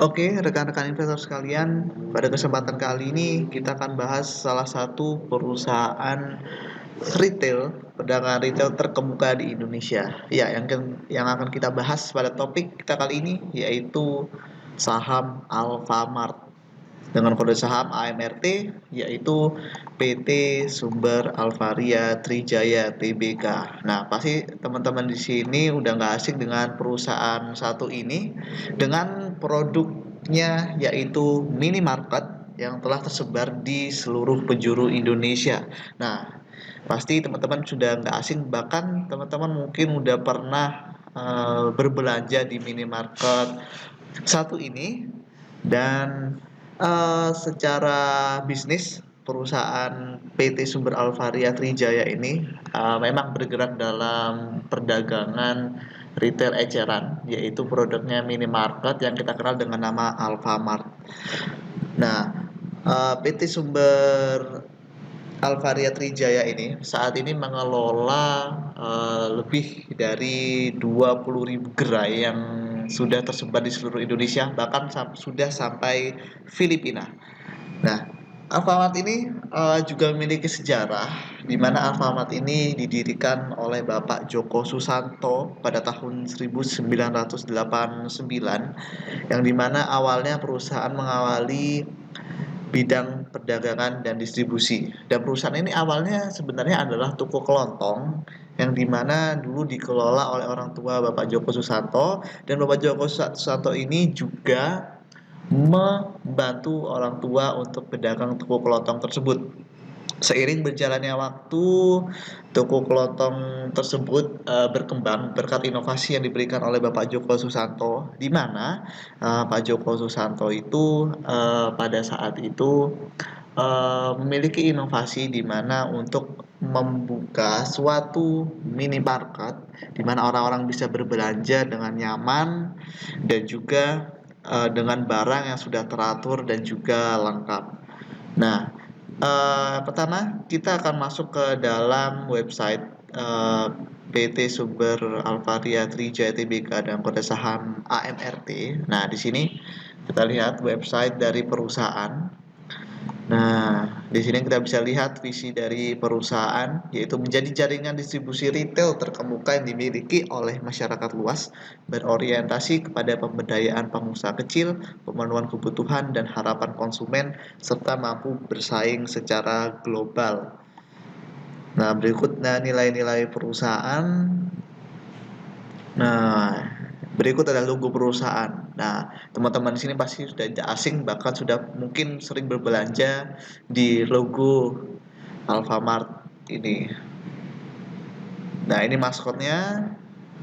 Oke, rekan-rekan investor sekalian, pada kesempatan kali ini kita akan bahas salah satu perusahaan retail, pedagang retail terkemuka di Indonesia. Ya, yang akan kita bahas pada topik kita kali ini yaitu saham Alfamart dengan kode saham AMRT yaitu PT Sumber Alvaria Trijaya Tbk. Nah, pasti teman-teman di sini udah nggak asing dengan perusahaan satu ini dengan produknya yaitu minimarket yang telah tersebar di seluruh penjuru Indonesia. Nah, pasti teman-teman sudah nggak asing, bahkan teman-teman mungkin udah pernah berbelanja di minimarket satu ini. Dan secara bisnis perusahaan PT Sumber Alvaria Trijaya ini memang bergerak dalam perdagangan retail eceran, yaitu produknya minimarket yang kita kenal dengan nama Alfamart. Nah, PT Sumber Alvaria Trijaya ini saat ini mengelola lebih dari 20.000 gerai yang sudah tersebar di seluruh Indonesia, bahkan sudah sampai Filipina. Nah, Alfamart ini juga memiliki sejarah di mana Alfamart ini didirikan oleh Bapak Joko Susanto pada tahun 1989, yang dimana awalnya perusahaan mengawali bidang perdagangan dan distribusi. Dan perusahaan ini awalnya sebenarnya adalah toko kelontong yang dimana dulu dikelola oleh orang tua Bapak Joko Susanto, dan Bapak Joko Susanto ini juga membantu orang tua untuk pedagang toko kelontong tersebut. Seiring berjalannya waktu, toko kelontong tersebut berkembang berkat inovasi yang diberikan oleh Bapak Joko Susanto, di mana Pak Joko Susanto itu pada saat itu memiliki inovasi di mana untuk membuka suatu minimarket di mana orang-orang bisa berbelanja dengan nyaman dan juga dengan barang yang sudah teratur dan juga lengkap. Nah, pertama kita akan masuk ke dalam website PT Sumber Alvaria Trijaya Tbk dan kode saham AMRT. Nah, di sini kita lihat website dari perusahaan. Nah, di sini kita bisa lihat visi dari perusahaan, yaitu menjadi jaringan distribusi retail terkemuka yang dimiliki oleh masyarakat luas, berorientasi kepada pemberdayaan pengusaha kecil, pemenuhan kebutuhan dan harapan konsumen, serta mampu bersaing secara global. Nah, berikutnya nilai-nilai perusahaan. Nah, berikut adalah logo perusahaan. Nah, teman-teman di sini pasti sudah tidak asing, bahkan sudah mungkin sering berbelanja di logo Alfamart ini. Nah, ini maskotnya,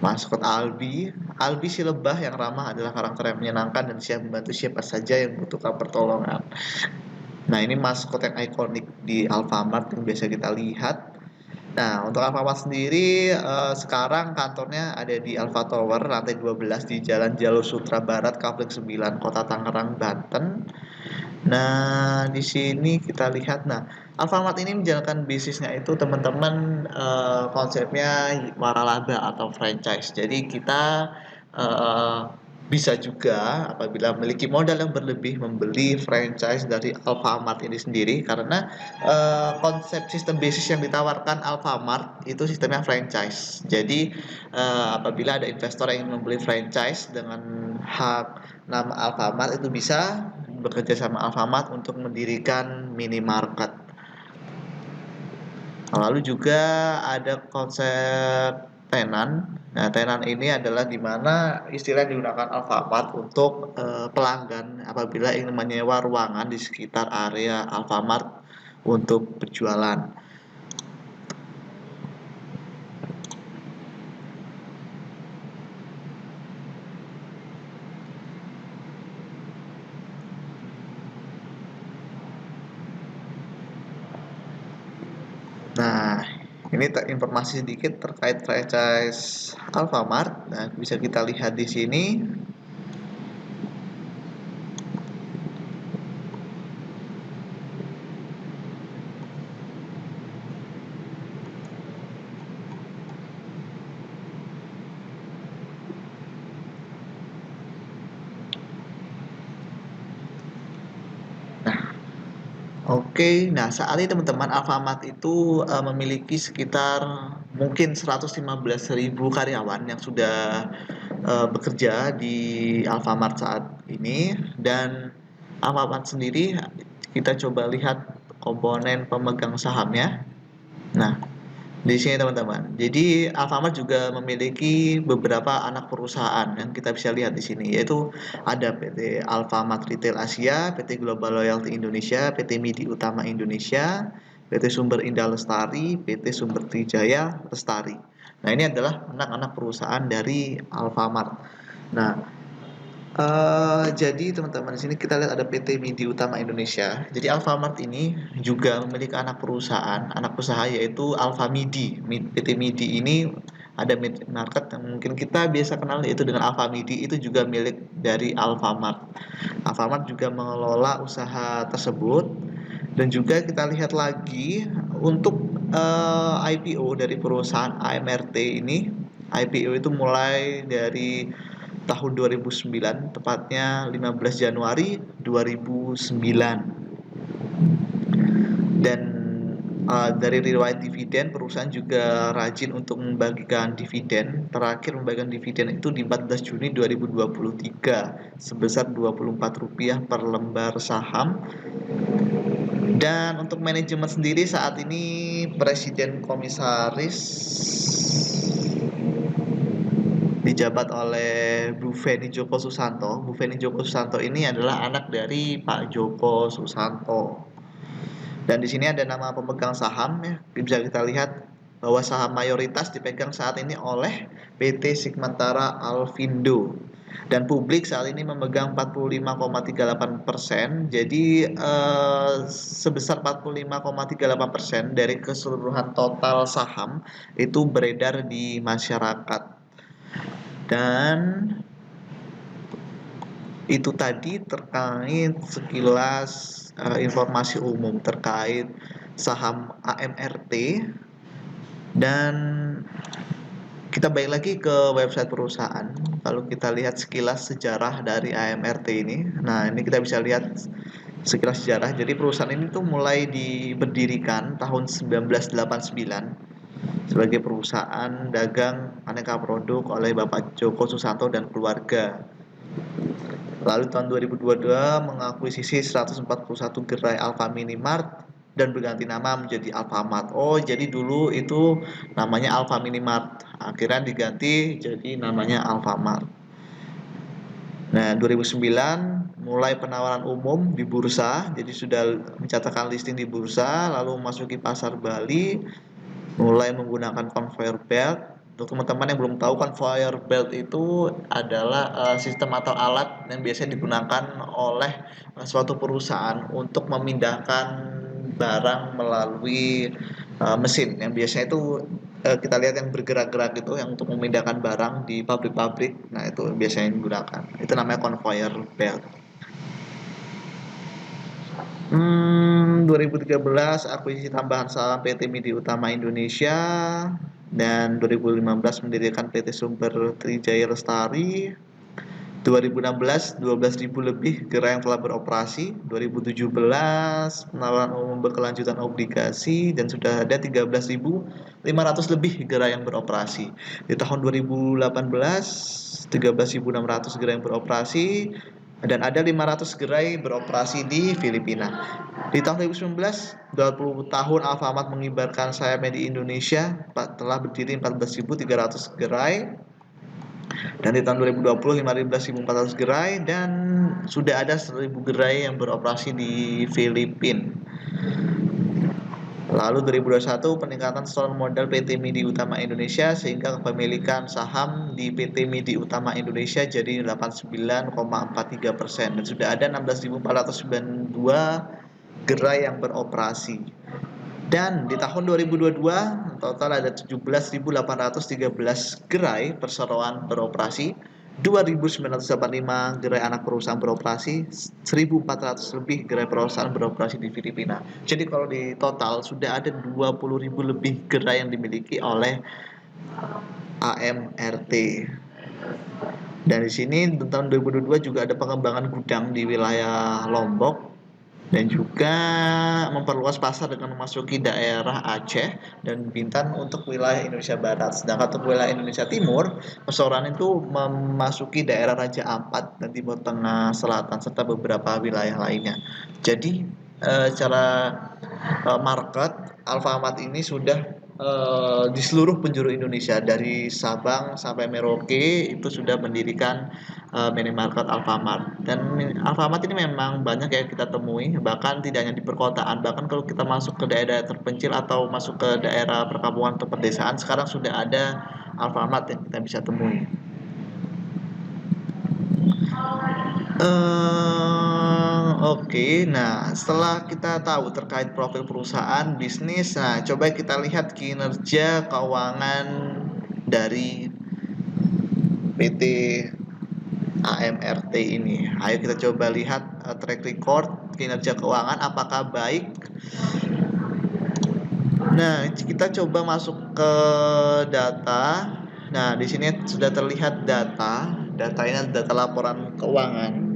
maskot Albi. Albi si lebah yang ramah adalah karakter yang menyenangkan dan siap membantu siapa saja yang membutuhkan pertolongan. Nah, ini maskot yang ikonik di Alfamart yang biasa kita lihat. Nah, untuk Alfamart sendiri sekarang kantornya ada di Alfa Tower lantai 12 di Jalan Jalur Sutra Barat, Kapling 9, Kota Tangerang, Banten. Nah, di sini kita lihat, nah, Alfamart ini menjalankan bisnisnya itu teman-teman konsepnya waralaba atau franchise. Jadi kita eh, bisa juga apabila memiliki modal yang berlebih membeli franchise dari Alfamart ini sendiri, karena konsep sistem bisnis yang ditawarkan Alfamart itu sistemnya franchise. Jadi apabila ada investor yang ingin membeli franchise dengan hak nama Alfamart, itu bisa bekerja sama Alfamart untuk mendirikan minimarket. Lalu juga ada konsep tenan. Nah, tenan ini adalah di mana istilah yang digunakan Alfamart untuk pelanggan apabila ingin menyewa ruangan di sekitar area Alfamart untuk berjualan. Nah, ini informasi sedikit terkait franchise Alfamart. Nah, bisa kita lihat di sini. Oke, nah saat ini teman-teman Alfamart itu memiliki sekitar mungkin 115.000 karyawan yang sudah bekerja di Alfamart saat ini, dan Alfamart sendiri kita coba lihat komponen pemegang sahamnya. Nah, di sini teman-teman. Jadi Alfamart juga memiliki beberapa anak perusahaan yang kita bisa lihat di sini, yaitu ada PT Alfamart Retail Asia, PT Global Loyalty Indonesia, PT Midi Utama Indonesia, PT Sumber Indah Lestari, PT Sumber Trijaya Lestari. Nah, ini adalah anak-anak perusahaan dari Alfamart. Nah, jadi teman-teman di sini kita lihat ada PT Midi Utama Indonesia. Jadi Alfamart ini juga memiliki anak usaha yaitu Alfamidi. PT Midi ini ada market yang mungkin kita biasa kenal yaitu dengan Alfamidi, itu juga milik dari Alfamart. Alfamart juga mengelola usaha tersebut, dan juga kita lihat lagi untuk IPO dari perusahaan AMRT ini. IPO itu mulai dari tahun 2009, tepatnya 15 Januari 2009. Dan dari riwayat dividen, perusahaan juga rajin untuk membagikan dividen. Terakhir membagikan dividen itu di 14 Juni 2023 sebesar Rp24 per lembar saham. Dan untuk manajemen sendiri saat ini presiden komisaris dijabat oleh Bu Feni Joko Susanto. Bu Feni Joko Susanto ini adalah anak dari Pak Joko Susanto. Dan di sini ada nama pemegang saham ya. Bisa kita lihat bahwa saham mayoritas dipegang saat ini oleh PT Sigmentara Alfindo. Dan publik saat ini memegang 45,38%. Jadi sebesar 45,38% dari keseluruhan total saham itu beredar di masyarakat. Dan itu tadi terkait sekilas informasi umum terkait saham AMRT. Dan kita balik lagi ke website perusahaan. Kalau kita lihat sekilas sejarah dari AMRT ini, nah ini kita bisa lihat sekilas sejarah. Jadi perusahaan ini tuh mulai diberdirikan tahun 1989 sebagai perusahaan dagang aneka produk oleh Bapak Joko Susanto dan keluarga. Lalu tahun 2022 mengakuisisi 141 gerai Alfaminimart dan berganti nama menjadi Alfamart. Oh, jadi dulu itu namanya Alfaminimart, akhirnya diganti jadi namanya Alfamart. Nah, 2009 mulai penawaran umum di bursa, jadi sudah mencatatkan listing di bursa, lalu memasuki pasar Bali, mulai menggunakan conveyor belt. Untuk teman-teman yang belum tahu, conveyor belt itu adalah sistem atau alat yang biasanya digunakan oleh suatu perusahaan untuk memindahkan barang melalui mesin yang biasanya itu kita lihat yang bergerak-gerak itu, yang untuk memindahkan barang di pabrik-pabrik. Nah, itu biasanya digunakan. Itu namanya conveyor belt. 2013 akuisisi tambahan saham PT Midi Utama Indonesia, dan 2015 mendirikan PT Sumber Trijaya Lestari. 2016 12.000 lebih gerai yang telah beroperasi. 2017 penawaran umum berkelanjutan obligasi, dan sudah ada 13.500 lebih gerai yang beroperasi. Di tahun 2018 13.600 gerai yang beroperasi, dan ada 500 gerai beroperasi di Filipina. Di tahun 2019, 20 tahun Alfamart mengibarkan sayapnya di Indonesia, telah berdiri 14.300 gerai. Dan di tahun 2020 15.400 gerai, dan sudah ada 1.000 gerai yang beroperasi di Filipina. Lalu 2021 peningkatan store modal PT Midi Utama Indonesia sehingga kepemilikan saham di PT Midi Utama Indonesia jadi 89,43%, dan sudah ada 16.492 gerai yang beroperasi. Dan di tahun 2022 total ada 17.813 gerai perseroan beroperasi, 2.985 gerai anak perusahaan beroperasi, 1.400 lebih gerai perusahaan beroperasi di Filipina. Jadi kalau di total sudah ada 20.000 lebih gerai yang dimiliki oleh AMRT. Dan di sini tahun 2022 juga ada pengembangan gudang di wilayah Lombok. dan juga memperluas pasar dengan memasuki daerah Aceh dan Bintan untuk wilayah Indonesia Barat. Sedangkan untuk wilayah Indonesia Timur, perseorangan itu memasuki daerah Raja Ampat dan Timur Tengah Selatan serta beberapa wilayah lainnya. Jadi secara market Alfamart ini sudah di seluruh penjuru Indonesia dari Sabang sampai Merauke itu sudah mendirikan minimarket Alfamart. Dan Alfamart ini memang banyak ya kita temui, bahkan tidak hanya di perkotaan, bahkan kalau kita masuk ke daerah terpencil atau masuk ke daerah perkampungan atau pedesaan, sekarang sudah ada Alfamart yang kita bisa temui. Oke, nah setelah kita tahu terkait profil perusahaan bisnis, nah coba kita lihat kinerja keuangan dari PT AMRT ini. Ayo kita coba lihat track record kinerja keuangan apakah baik. Nah, kita coba masuk ke data. Nah, di sini sudah terlihat data. Data ini adalah data laporan keuangan.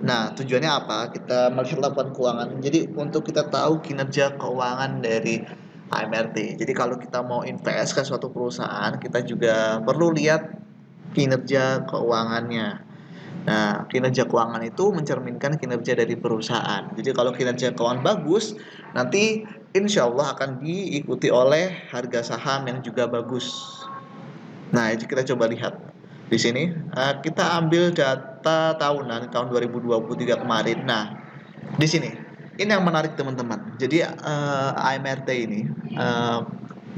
Nah, tujuannya apa? Kita melihat laporan keuangan. Jadi, untuk kita tahu kinerja keuangan dari AMRT. Jadi, kalau kita mau invest ke suatu perusahaan, kita juga perlu lihat kinerja keuangannya. Nah, kinerja keuangan itu mencerminkan kinerja dari perusahaan. Jadi kalau kinerja keuangan bagus, nanti insya Allah akan diikuti oleh harga saham yang juga bagus. Nah, itu kita coba lihat. Di sini kita ambil data tahunan tahun 2023 kemarin. Nah, di sini ini yang menarik teman-teman. Jadi AMRT ini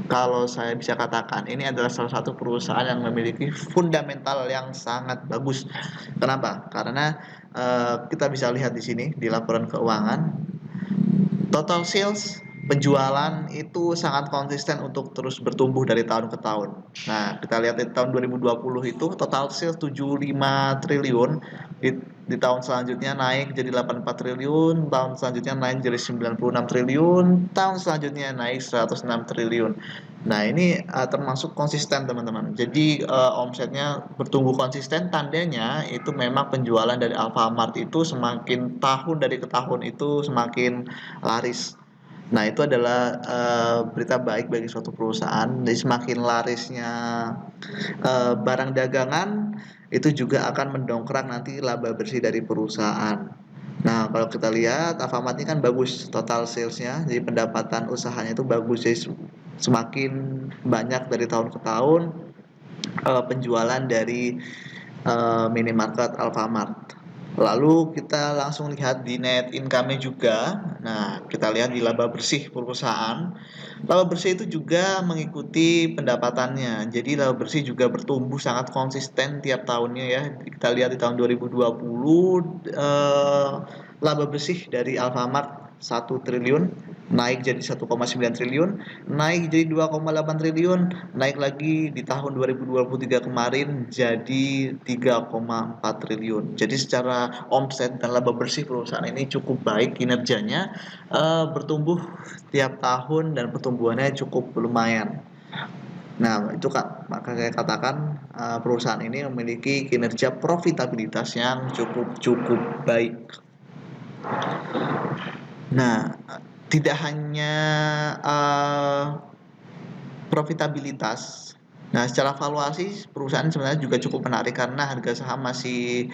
kalau saya bisa katakan ini adalah salah satu perusahaan yang memiliki fundamental yang sangat bagus. Kenapa? Karena kita bisa lihat di sini di laporan keuangan total sales penjualan itu sangat konsisten untuk terus bertumbuh dari tahun ke tahun. Nah, kita lihat di tahun 2020 itu total sales 75 triliun, di tahun selanjutnya naik jadi 84 triliun, tahun selanjutnya naik jadi 96 triliun, tahun selanjutnya naik 106 triliun. Nah, ini termasuk konsisten teman-teman. Jadi omsetnya bertumbuh konsisten, tandanya itu memang penjualan dari Alfamart itu semakin tahun dari ke tahun itu semakin laris. Nah, itu adalah berita baik bagi suatu perusahaan. Jadi semakin larisnya barang dagangan itu juga akan mendongkrak nanti laba bersih dari perusahaan. Nah, kalau kita lihat Alfamart ini kan bagus total salesnya, jadi pendapatan usahanya itu bagus, jadi semakin banyak dari tahun ke tahun penjualan dari minimarket Alfamart. Lalu kita langsung lihat di net income-nya juga. Nah, kita lihat di laba bersih perusahaan. Laba bersih itu juga mengikuti pendapatannya. Jadi laba bersih juga bertumbuh sangat konsisten tiap tahunnya ya. Kita lihat di tahun 2020 laba bersih dari Alfamart 1 triliun, naik jadi 1,9 triliun, naik jadi 2,8 triliun, naik lagi di tahun 2023 kemarin jadi 3,4 triliun. Jadi secara omset dan laba bersih perusahaan ini cukup baik kinerjanya, bertumbuh tiap tahun dan pertumbuhannya cukup lumayan. Nah, itu Kak, maka saya katakan perusahaan ini memiliki kinerja profitabilitas yang cukup baik. Nah, tidak hanya profitabilitas. Nah, secara valuasi perusahaan sebenarnya juga cukup menarik karena harga saham masih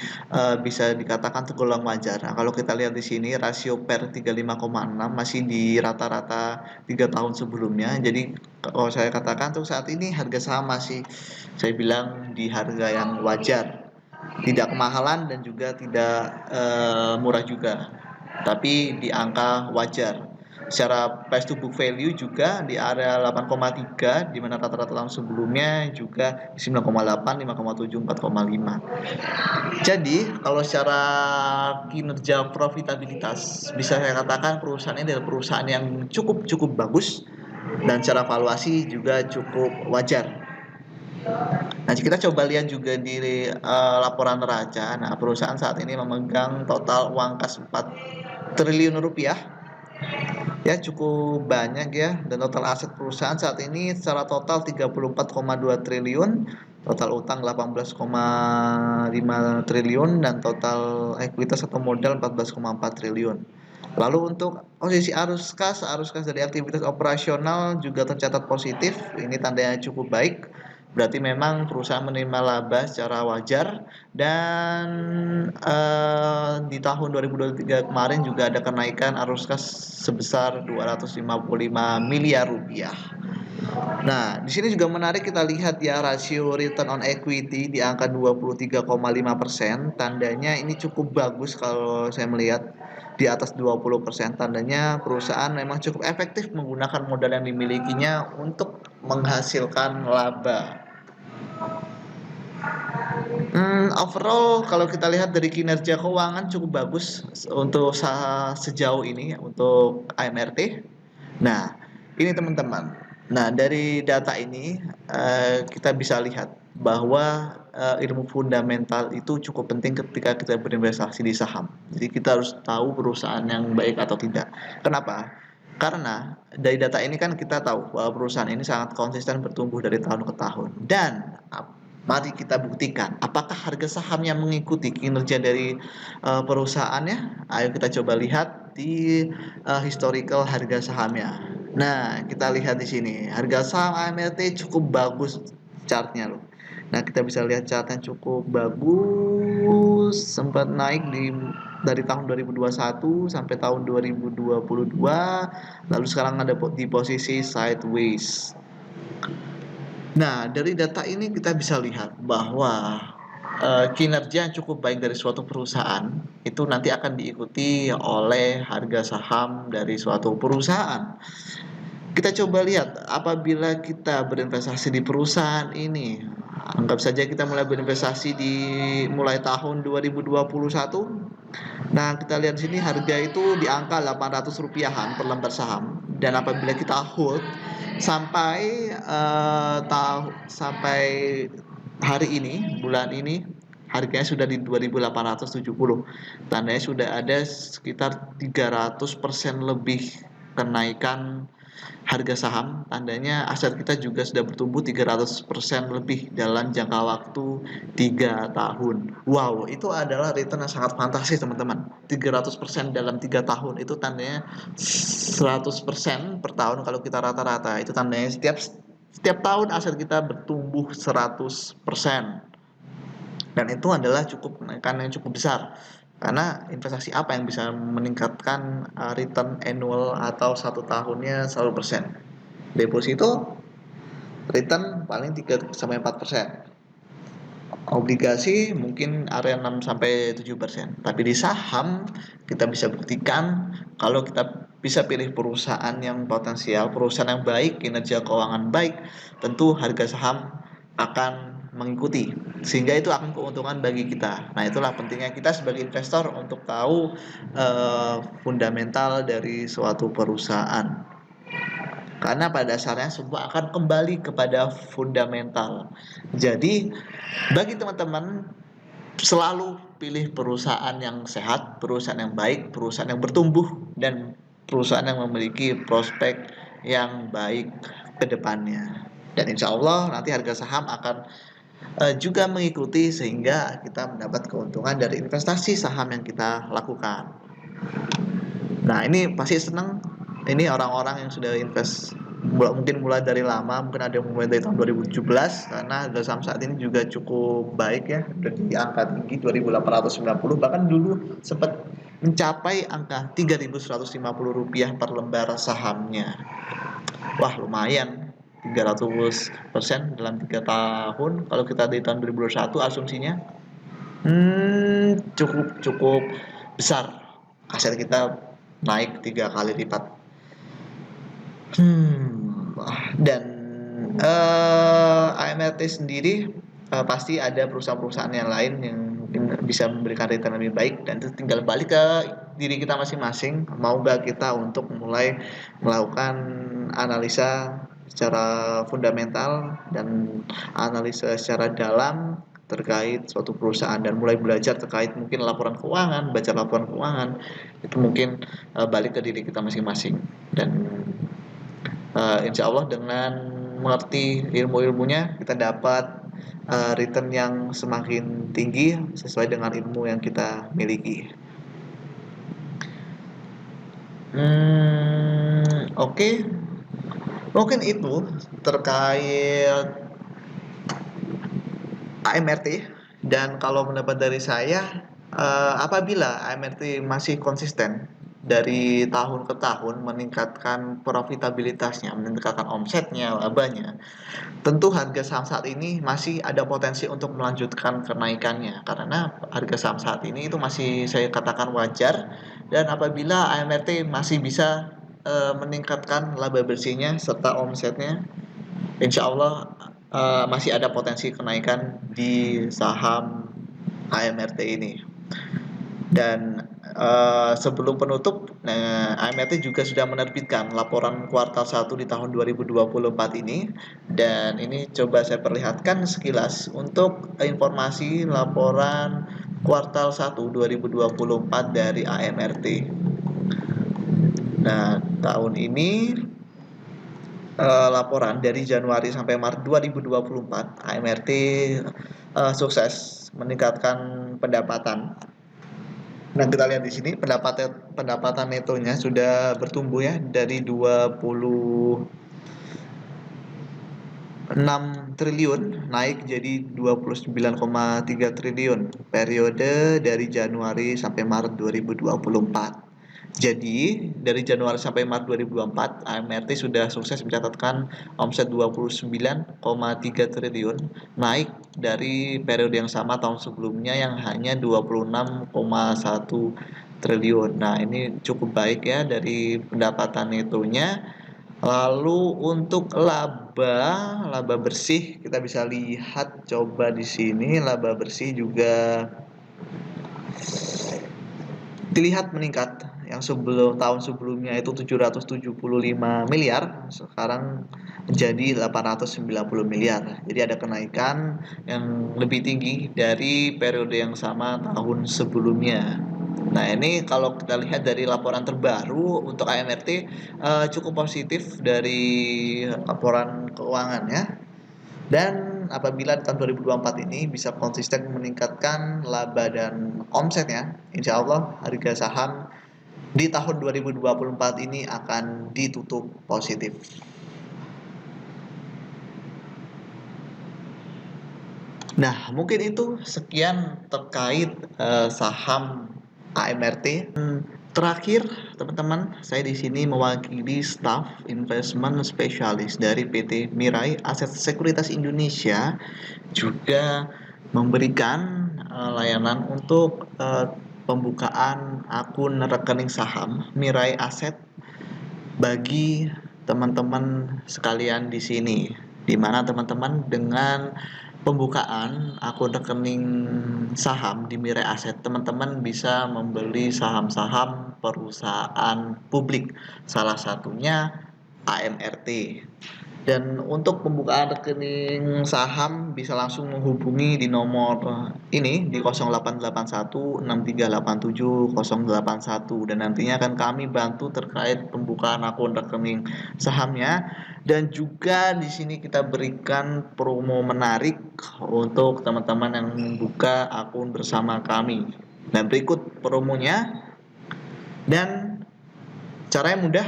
bisa dikatakan tergolong wajar. Nah, kalau kita lihat di sini rasio per 35,6 masih di rata-rata 3 tahun sebelumnya. Jadi kalau saya katakan tuh saat ini harga saham masih saya bilang di harga yang wajar. Tidak kemahalan dan juga tidak murah juga. Tapi di angka wajar. Secara price to book value juga di area 8,3 di mana rata-rata tahun sebelumnya juga 9,8, 5,7, 4,5. Jadi kalau secara kinerja profitabilitas bisa saya katakan perusahaan ini adalah perusahaan yang cukup bagus dan secara valuasi juga cukup wajar. Nah, kita coba lihat juga di laporan neraca. Nah, perusahaan saat ini memegang total uang kas 4 triliun rupiah. Ya, cukup banyak ya. Dan total aset perusahaan saat ini secara total 34,2 triliun, total utang 18,5 triliun dan total ekuitas atau modal 14,4 triliun. Lalu untuk posisi arus kas dari aktivitas operasional juga tercatat positif. Ini tandanya cukup baik. Berarti memang perusahaan menerima laba secara wajar dan di tahun 2023 kemarin juga ada kenaikan arus kas sebesar 255 miliar rupiah. Nah, di sini juga menarik kita lihat ya rasio return on equity di angka 23,5%. Tandanya ini cukup bagus kalau saya melihat di atas 20%. Tandanya perusahaan memang cukup efektif menggunakan modal yang dimilikinya untuk menghasilkan laba. Overall kalau kita lihat dari kinerja keuangan cukup bagus untuk sejauh ini untuk AMRT. Nah, ini teman-teman. Nah, dari data ini kita bisa lihat bahwa ilmu fundamental itu cukup penting ketika kita berinvestasi di saham. Jadi kita harus tahu perusahaan yang baik atau tidak. Kenapa? Karena dari data ini kan kita tahu bahwa perusahaan ini sangat konsisten bertumbuh dari tahun ke tahun. Dan mari kita buktikan apakah harga sahamnya mengikuti kinerja dari perusahaannya. Ayo kita coba lihat di historical harga sahamnya. Nah, kita lihat di sini harga saham AMRT cukup bagus chartnya loh. Nah, kita bisa lihat chartnya cukup bagus, sempat naik dari tahun 2021 sampai tahun 2022, lalu sekarang ada di posisi sideways. Nah, dari data ini kita bisa lihat bahwa kinerja yang cukup baik dari suatu perusahaan itu nanti akan diikuti oleh harga saham dari suatu perusahaan. Kita coba lihat apabila kita berinvestasi di perusahaan ini, anggap saja kita mulai berinvestasi di mulai tahun 2021. Nah, kita lihat di sini harga itu di angka Rp800 per lembar saham, dan apabila kita hold sampai sampai hari ini, bulan ini harganya sudah di 2.870. Tandanya sudah ada sekitar 300% lebih kenaikan harga saham. Tandanya aset kita juga sudah bertumbuh 300% lebih dalam jangka waktu 3 tahun. Wow, itu adalah return yang sangat fantastis teman-teman. 300% dalam 3 tahun itu tandanya 100% per tahun kalau kita rata-rata. Itu tandanya setiap tahun aset kita bertumbuh 100%. Dan itu adalah cukup kenaikan yang cukup besar. Karena investasi apa yang bisa meningkatkan return annual atau satu tahunnya 100%? Deposito return paling 3-4%. Obligasi mungkin area 6-7%. Tapi di saham kita bisa buktikan kalau kita bisa pilih perusahaan yang potensial, perusahaan yang baik, kinerja keuangan baik, tentu harga saham akan mengikuti, sehingga itu akan keuntungan bagi kita. Nah, itulah pentingnya kita sebagai investor untuk tahu fundamental dari suatu perusahaan, karena pada dasarnya semua akan kembali kepada fundamental. Jadi bagi teman-teman, selalu pilih perusahaan yang sehat, perusahaan yang baik, perusahaan yang bertumbuh, dan perusahaan yang memiliki prospek yang baik ke depannya. Dan insya Allah nanti harga saham akan juga mengikuti, sehingga kita mendapat keuntungan dari investasi saham yang kita lakukan. Nah, ini pasti senang. Ini orang-orang yang sudah invest mungkin mulai dari lama, mungkin ada yang mulai dari tahun 2017, karena harga saham saat ini juga cukup baik ya, dari angka tinggi 2.890, bahkan dulu sempat mencapai angka Rp3.150 per lembar sahamnya. Wah, lumayan, 300% dalam 3 tahun. Kalau kita di tahun 2021 asumsinya cukup besar, aset kita naik 3 kali lipat. Dan AMRT sendiri pasti ada perusahaan-perusahaan yang lain yang mungkin bisa memberikan return lebih baik, dan itu tinggal balik ke diri kita masing-masing, mau gak kita untuk mulai melakukan analisa secara fundamental dan analisa secara dalam terkait suatu perusahaan, dan mulai belajar terkait mungkin laporan keuangan, baca laporan keuangan. Itu mungkin balik ke diri kita masing-masing, dan insya Allah dengan mengerti ilmu-ilmunya kita dapat return yang semakin tinggi sesuai dengan ilmu yang kita miliki. Oke, mungkin itu terkait AMRT. Dan kalau pendapat dari saya, apabila AMRT masih konsisten dari tahun ke tahun meningkatkan profitabilitasnya, meningkatkan omsetnya, labanya, tentu harga saham saat ini masih ada potensi untuk melanjutkan kenaikannya karena harga saham saat ini itu masih saya katakan wajar. Dan apabila AMRT masih bisa meningkatkan laba bersihnya serta omsetnya, insya Allah masih ada potensi kenaikan di saham AMRT ini. Dan sebelum penutup, AMRT juga sudah menerbitkan laporan kuartal 1 di tahun 2024 ini. Dan ini coba saya perlihatkan sekilas untuk informasi laporan kuartal 1 2024 dari AMRT. Nah, tahun ini laporan dari Januari sampai Maret 2024, AMRT sukses meningkatkan pendapatan. Nah, kita lihat di sini pendapatan netonya sudah bertumbuh ya dari 26 triliun naik jadi 29,3 triliun periode dari Januari sampai Maret 2024. Jadi, dari Januari sampai Maret 2024, AMRT sudah sukses mencatatkan omset 29,3 triliun, naik dari periode yang sama tahun sebelumnya yang hanya 26,1 triliun. Nah, ini cukup baik ya dari pendapatan netonya. Lalu untuk laba bersih kita bisa lihat coba di sini laba bersih juga dilihat meningkat. Yang tahun sebelumnya itu 775 miliar, sekarang menjadi 890 miliar. Jadi ada kenaikan yang lebih tinggi dari periode yang sama tahun sebelumnya. Nah, ini kalau kita lihat dari laporan terbaru untuk AMRT cukup positif dari laporan keuangannya. Dan apabila di tahun 2024 ini bisa konsisten meningkatkan laba dan omsetnya, insya Allah harga saham di tahun 2024 ini akan ditutup positif. Nah, mungkin itu sekian terkait saham AMRT. Terakhir, teman-teman, saya di sini mewakili staf investment spesialis dari PT Mirai Aset Sekuritas Indonesia, juga memberikan layanan untuk pembukaan akun rekening saham Mirai Aset bagi teman-teman sekalian di sini, di mana teman-teman dengan pembukaan akun rekening saham di Mirai Aset, teman-teman bisa membeli saham-saham perusahaan publik, salah satunya AMRT. Dan untuk pembukaan rekening saham bisa langsung menghubungi di nomor ini di 088163870081, dan nantinya akan kami bantu terkait pembukaan akun rekening sahamnya. Dan juga di sini kita berikan promo menarik untuk teman-teman yang membuka akun bersama kami. Dan berikut promonya, dan caranya mudah,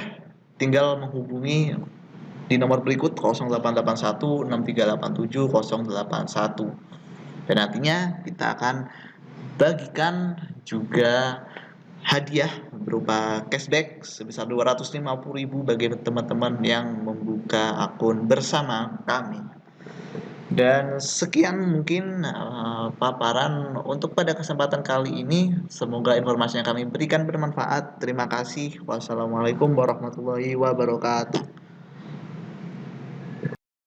tinggal menghubungi di nomor berikut 088163870081. Dan nantinya kita akan bagikan juga hadiah berupa cashback sebesar 250.000 bagi teman-teman yang membuka akun bersama kami. Dan sekian mungkin paparan untuk pada kesempatan kali ini. Semoga informasi yang kami berikan bermanfaat. Terima kasih. Wassalamualaikum warahmatullahi wabarakatuh.